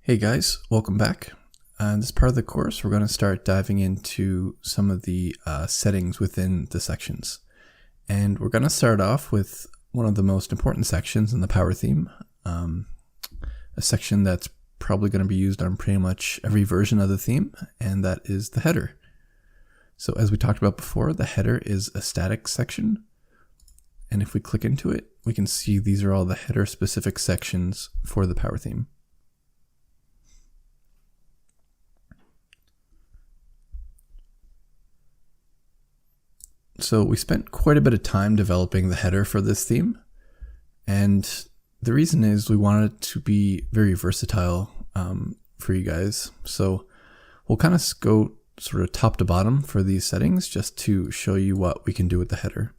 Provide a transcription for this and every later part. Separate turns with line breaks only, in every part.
Hey guys, welcome back. In this part of the course, we're going to start diving into some of the settings within the sections. And we're going to start off with one of the most important sections in the Power theme, a section that's probably going to be used on pretty much every version of the theme, and that is the header. So as we talked about before, the header is a static section. And if we click into it, we can see these are all the header specific sections for the Power theme. So we spent quite a bit of time developing the header for this theme, and the reason is we wanted it to be very versatile for you guys. So we'll kind of go sort of top to bottom for these settings just to show you what we can do with the header.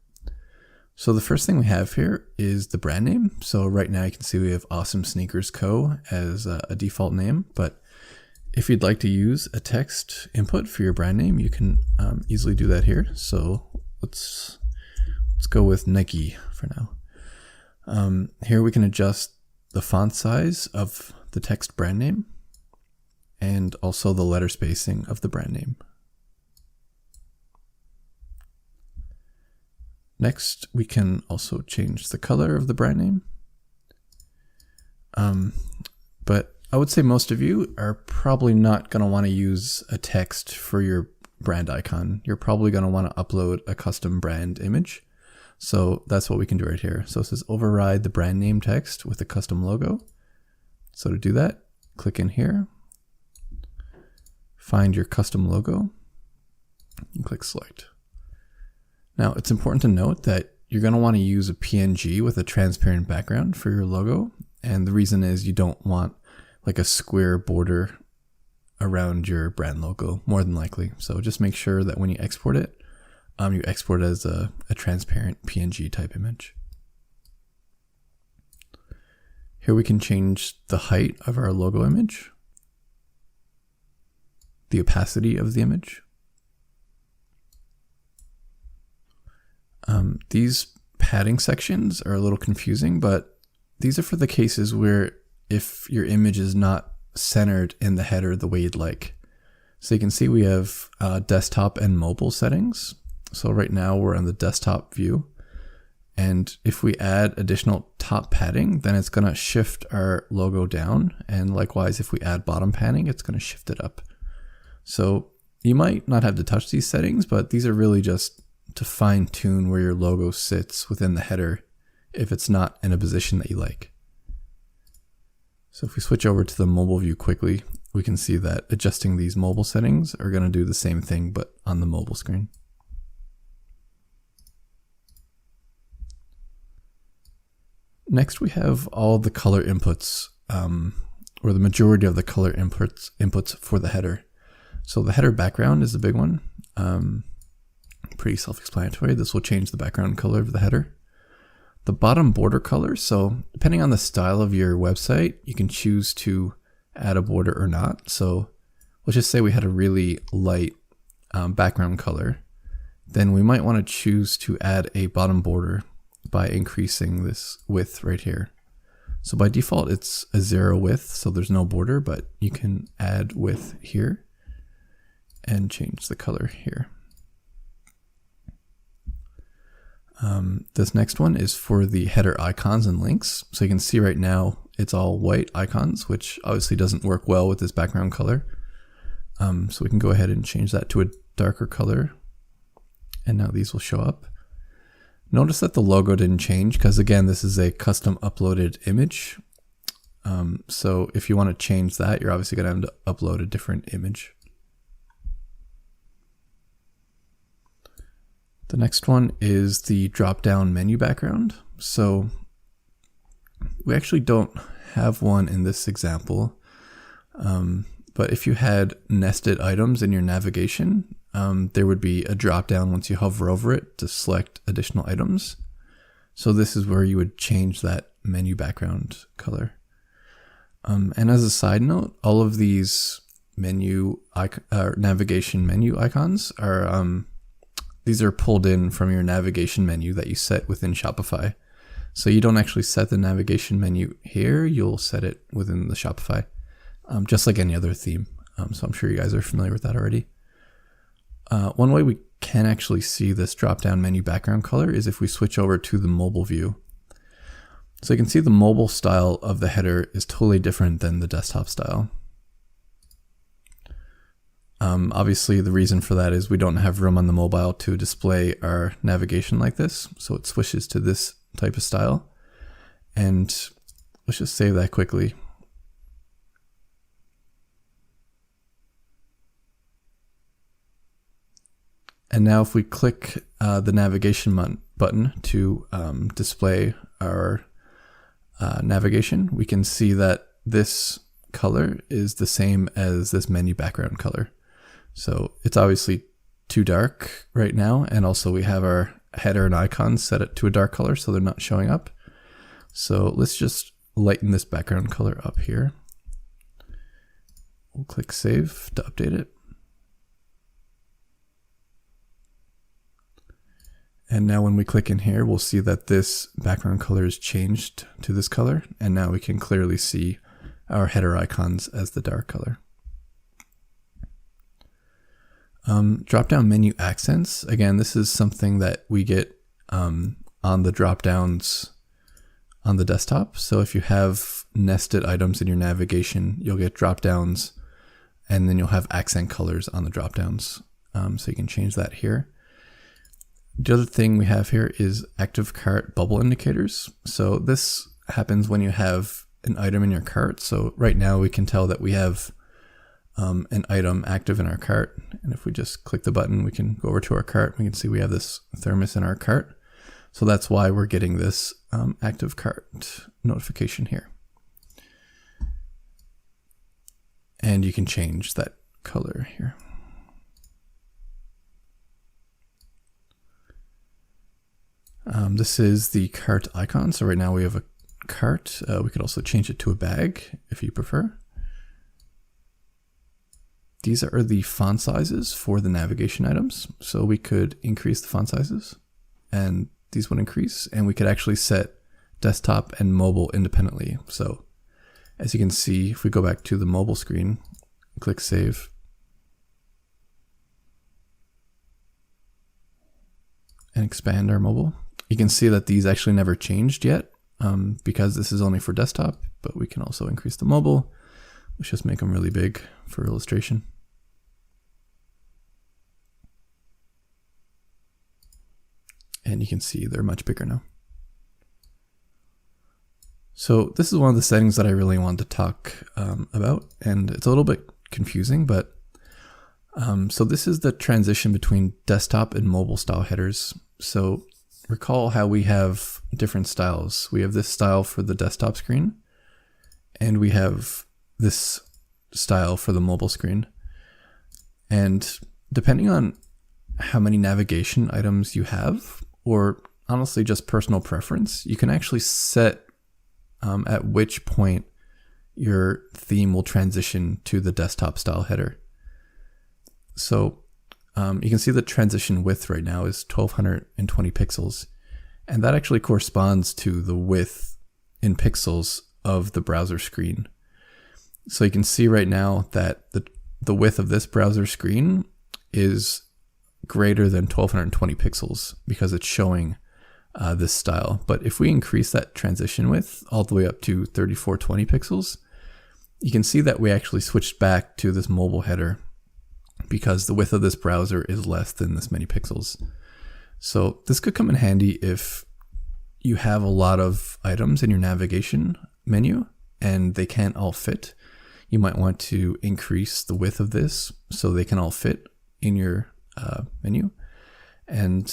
So the first thing we have here is the brand name. So right now you can see we have Awesome Sneakers Co. as a default name, but if you'd like to use a text input for your brand name, you can easily do that here. So let's go with Nike for now. Here we can adjust the font size of the text brand name and also the letter spacing of the brand name. Next, we can also change the color of the brand name. But I would say most of you are probably not going to want to use a text for your brand icon. You're probably going to want to upload a custom brand image. So that's what we can do right here. So it says override the brand name text with a custom logo. So to do that, click in here, find your custom logo, and click select. Now it's important to note that you're going to want to use a PNG with a transparent background for your logo. And the reason is you don't want like a square border around your brand logo, more than likely. So just make sure that when you export it, you export it as a transparent PNG type image. Here we can change the height of our logo image, the opacity of the image. These padding sections are a little confusing, but these are for the cases where if your image is not centered in the header the way you'd like. So you can see we have desktop and mobile settings. So right now we're on the desktop view. And if we add additional top padding, then it's going to shift our logo down. And likewise, if we add bottom padding, it's going to shift it up. So you might not have to touch these settings, but these are really just to fine tune where your logo sits within the header if it's not in a position that you like. So if we switch over to the mobile view quickly, we can see that adjusting these mobile settings are going to do the same thing, but on the mobile screen. Next, we have all the color inputs, or the majority of the color inputs for the header. So the header background is the big one. Pretty self-explanatory. This will change the background color of the header. The bottom border color, so depending on the style of your website, you can choose to add a border or not. So let's just say we had a really light background color. Then we might want to choose to add a bottom border by increasing this width right here. So by default, it's a 0 width, so there's no border, but you can add width here and change the color here. This next one is for the header icons and links. So you can see right now it's all white icons, which obviously doesn't work well with this background color. So we can go ahead and change that to a darker color. And now these will show up. Notice that the logo didn't change because again, this is a custom uploaded image. So if you want to change that, you're obviously going to have to upload a different image. The next one is the drop-down menu background. So we actually don't have one in this example, but if you had nested items in your navigation, there would be a drop-down once you hover over it to select additional items. So this is where you would change that menu background color. And as a side note, all of these navigation menu icons are these are pulled in from your navigation menu that you set within Shopify. So you don't actually set the navigation menu here, you'll set it within the Shopify. just like any other theme. So I'm sure you guys are familiar with that already. One way we can actually see this drop-down menu background color is if we switch over to the mobile view. So you can see the mobile style of the header is totally different than the desktop style. Obviously, the reason for that is we don't have room on the mobile to display our navigation like this. So it switches to this type of style. And let's just save that quickly. And now if we click the navigation button to display our navigation, we can see that this color is the same as this menu background color. So it's obviously too dark right now, and also we have our header and icons set it to a dark color so they're not showing up. So let's just lighten this background color up here. We'll click save to update it. And now when we click in here, we'll see that this background color is changed to this color, and now we can clearly see our header icons as the dark color. Drop-down menu accents. Again, this is something that we get on the drop-downs on the desktop. So if you have nested items in your navigation, you'll get drop-downs, and then you'll have accent colors on the drop-downs. So you can change that here. The other thing we have here is active cart bubble indicators. So this happens when you have an item in your cart. So right now we can tell that we have an item active in our cart. And if we just click the button, we can go over to our cart. We can see we have this thermos in our cart. So that's why we're getting this active cart notification here. And you can change that color here. This is the cart icon. So right now we have a cart. We could also change it to a bag if you prefer. These are the font sizes for the navigation items. So we could increase the font sizes and these would increase, and we could actually set desktop and mobile independently. So as you can see, if we go back to the mobile screen, click save, and expand our mobile, you can see that these actually never changed yet because this is only for desktop, but we can also increase the mobile. Let's just make them really big for illustration. And you can see they're much bigger now. So this is one of the settings that I really wanted to talk about, and it's a little bit confusing, but so this is the transition between desktop and mobile style headers. So recall how we have different styles. We have this style for the desktop screen, and we have this style for the mobile screen. And depending on how many navigation items you have, or honestly just personal preference, you can actually set at which point your theme will transition to the desktop style header. So you can see the transition width right now is 1220 pixels, and that actually corresponds to the width in pixels of the browser screen. So you can see right now that the width of this browser screen is greater than 1220 pixels because it's showing this style. But if we increase that transition width all the way up to 3420 pixels, you can see that we actually switched back to this mobile header because the width of this browser is less than this many pixels. So this could come in handy if you have a lot of items in your navigation menu and they can't all fit. You might want to increase the width of this so they can all fit in your menu. And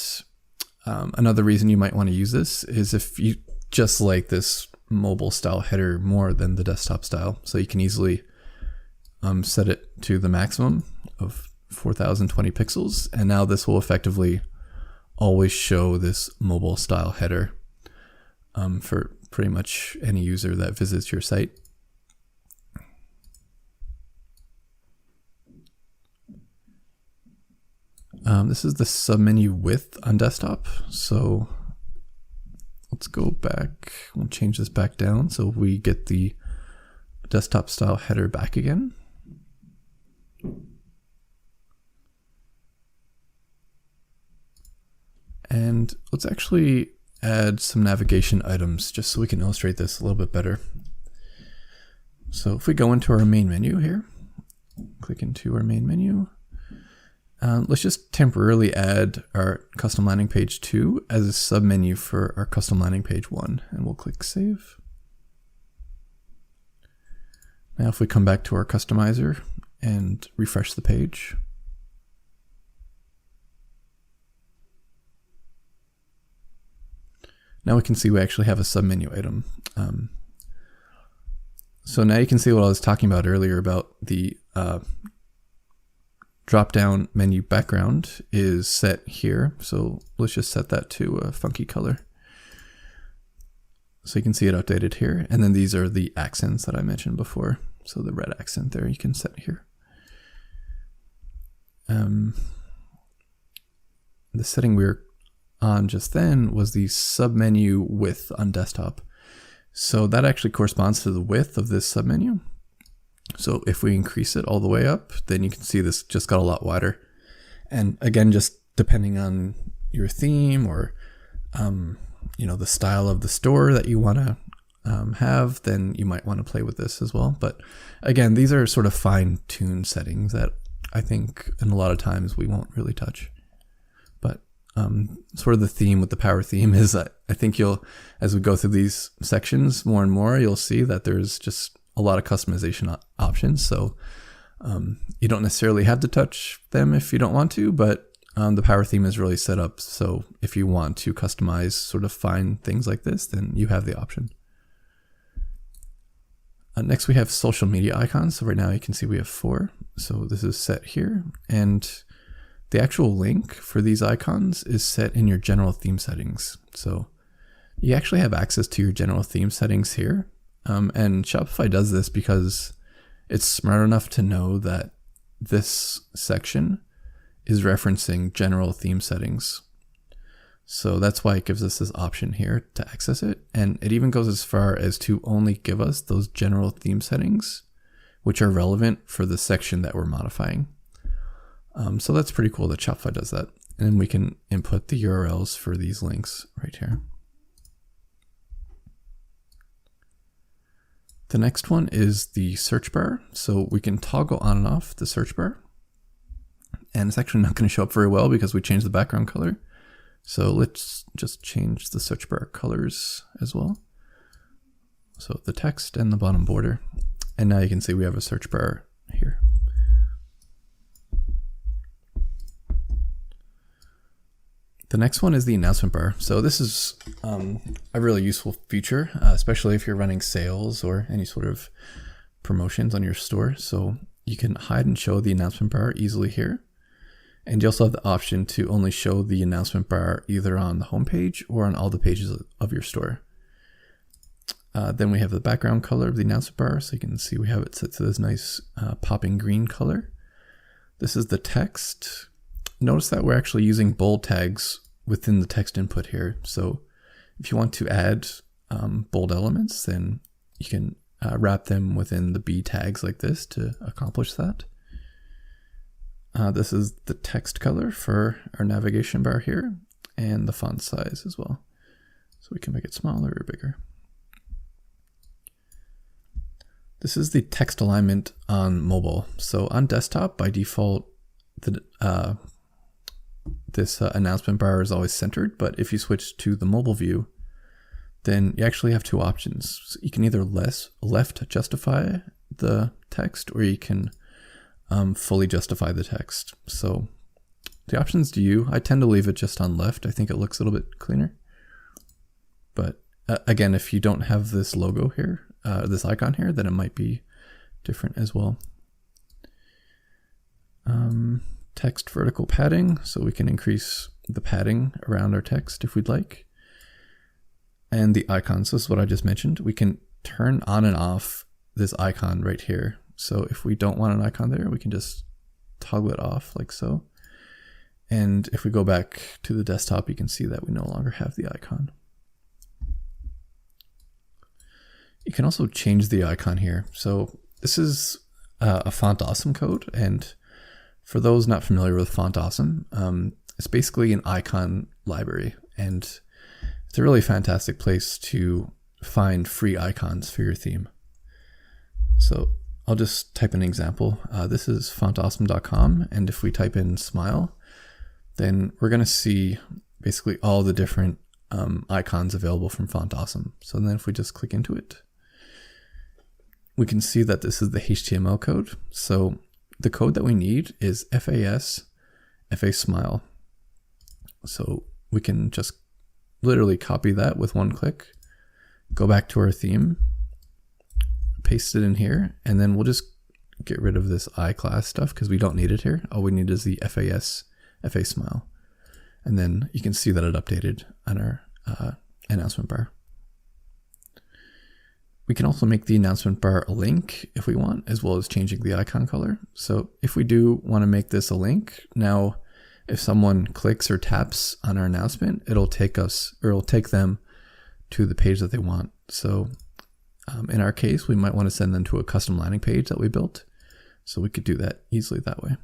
another reason you might want to use this is if you just like this mobile style header more than the desktop style. So you can easily set it to the maximum of 4020 pixels, and now this will effectively always show this mobile style header for pretty much any user that visits your site. This is the submenu width on desktop. So let's go back. We'll change this back down so we get the desktop style header back again. And let's actually add some navigation items just so we can illustrate this a little bit better. So if we go into our main menu here, click into our main menu, let's just temporarily add our custom landing page 2 as a submenu for our custom landing page 1, and we'll click save. Now if we come back to our customizer and refresh the page, now we can see we actually have a submenu item. So now you can see what I was talking about earlier about the drop-down menu background is set here. So let's just set that to a funky color. So you can see it updated here. And then these are the accents that I mentioned before. So the red accent there you can set here. The setting we were on just then was the submenu width on desktop. So that actually corresponds to the width of this submenu. So if we increase it all the way up, then you can see this just got a lot wider. And again, just depending on your theme or you know, the style of the store that you want to have, then you might want to play with this as well. But again, these are sort of fine-tuned settings that I think in a lot of times we won't really touch. But sort of the theme with the power theme is that I think you'll, as we go through these sections more and more, you'll see that there's just a lot of customization options. So you don't necessarily have to touch them if you don't want to, but the power theme is really set up so if you want to customize sort of fine things like this, then you have the option. Next we have social media icons. So right now you can see we have 4. So this is set here, and the actual link for these icons is set in your general theme settings. So you actually have access to your general theme settings here. And Shopify does this because it's smart enough to know that this section is referencing general theme settings. So that's why it gives us this option here to access it. And it even goes as far as to only give us those general theme settings, which are relevant for the section that we're modifying. So that's pretty cool that Shopify does that. And then we can input the URLs for these links right here. The next one is the search bar. So we can toggle on and off the search bar. And it's actually not going to show up very well because we changed the background color. So let's just change the search bar colors as well. So the text and the bottom border. And now you can see we have a search bar here. The next one is the announcement bar. So this is a really useful feature, especially if you're running sales or any sort of promotions on your store. So you can hide and show the announcement bar easily here. And you also have the option to only show the announcement bar either on the home page or on all the pages of your store. Then we have the background color of the announcement bar. So you can see we have it set to this nice popping green color. This is the text. Notice that we're actually using bold tags within the text input here. So if you want to add bold elements, then you can wrap them within the B tags like this to accomplish that. This is the text color for our navigation bar here, and the font size as well. So we can make it smaller or bigger. This is the text alignment on mobile. So on desktop, by default, this announcement bar is always centered, but if you switch to the mobile view, then you actually have 2 options. So you can either left justify the text, or you can fully justify the text. So the options to you, I tend to leave it just on left. I think it looks a little bit cleaner. But again, if you don't have this logo here, this icon here, then it might be different as well. Text vertical padding, so we can increase the padding around our text if we'd like. And the icons, this is what I just mentioned. We can turn on and off this icon right here. So if we don't want an icon there, we can just toggle it off like so. And if we go back to the desktop, you can see that we no longer have the icon. You can also change the icon here. So this is a Font Awesome code, and for those not familiar with Font Awesome, it's basically an icon library, and it's a really fantastic place to find free icons for your theme. So I'll just type an example. This is fontawesome.com, and if we type in smile, then we're going to see basically all the different icons available from Font Awesome. So then if we just click into it, we can see that this is the HTML code. So the code that we need is FAS, FA smile. So we can just literally copy that with one click, go back to our theme, paste it in here, and then we'll just get rid of this I class stuff because we don't need it here. All we need is the FAS, FA smile. And then you can see that it updated on our announcement bar. We can also make the announcement bar a link if we want, as well as changing the icon color. So if we do want to make this a link, now if someone clicks or taps on our announcement, it'll take them to the page that they want. So in our case, we might want to send them to a custom landing page that we built. So we could do that easily that way.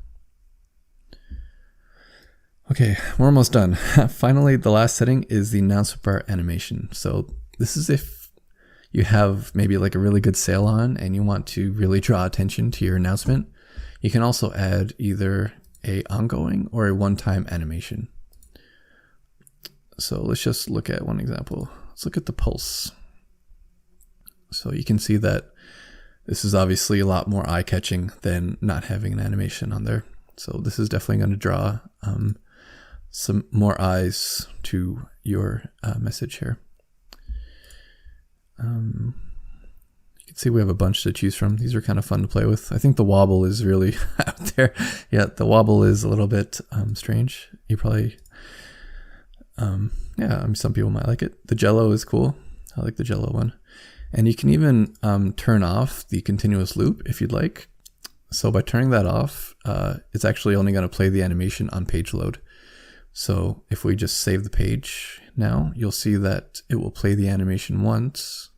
Okay, we're almost done. Finally, the last setting is the announcement bar animation. So this is if you have maybe like a really good sale on and you want to really draw attention to your announcement. You can also add either a ongoing or a one-time animation. So let's just look at one example. Let's look at the pulse. So you can see that this is obviously a lot more eye-catching than not having an animation on there. So this is definitely going to draw some more eyes to your message here. You can see we have a bunch to choose from. These are kind of fun to play with. I think the wobble is really out there. Yeah, the wobble is a little bit strange. You probably, some people might like it. The jello is cool. I like the jello one. And you can even turn off the continuous loop if you'd like. So by turning that off, it's actually only going to play the animation on page load. So if we just save the page now, you'll see that it will play the animation once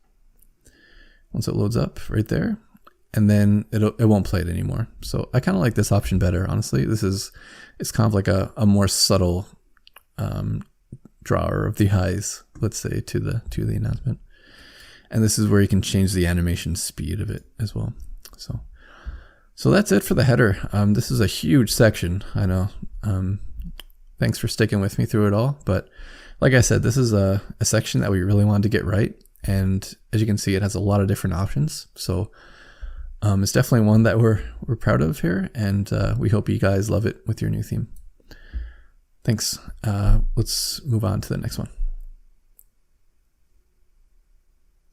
it loads up right there, and then it won't play it anymore. So I kind of like this option better, honestly. It's kind of like a more subtle drawer of the eyes, let's say, to the announcement. And this is where you can change the animation speed of it as well. So that's it for the header. This is a huge section, I know. Thanks for sticking with me through it all. But like I said, this is a section that we really wanted to get right. And as you can see, it has a lot of different options. So it's definitely one that we're proud of here. And we hope you guys love it with your new theme. Thanks. Let's move on to the next one.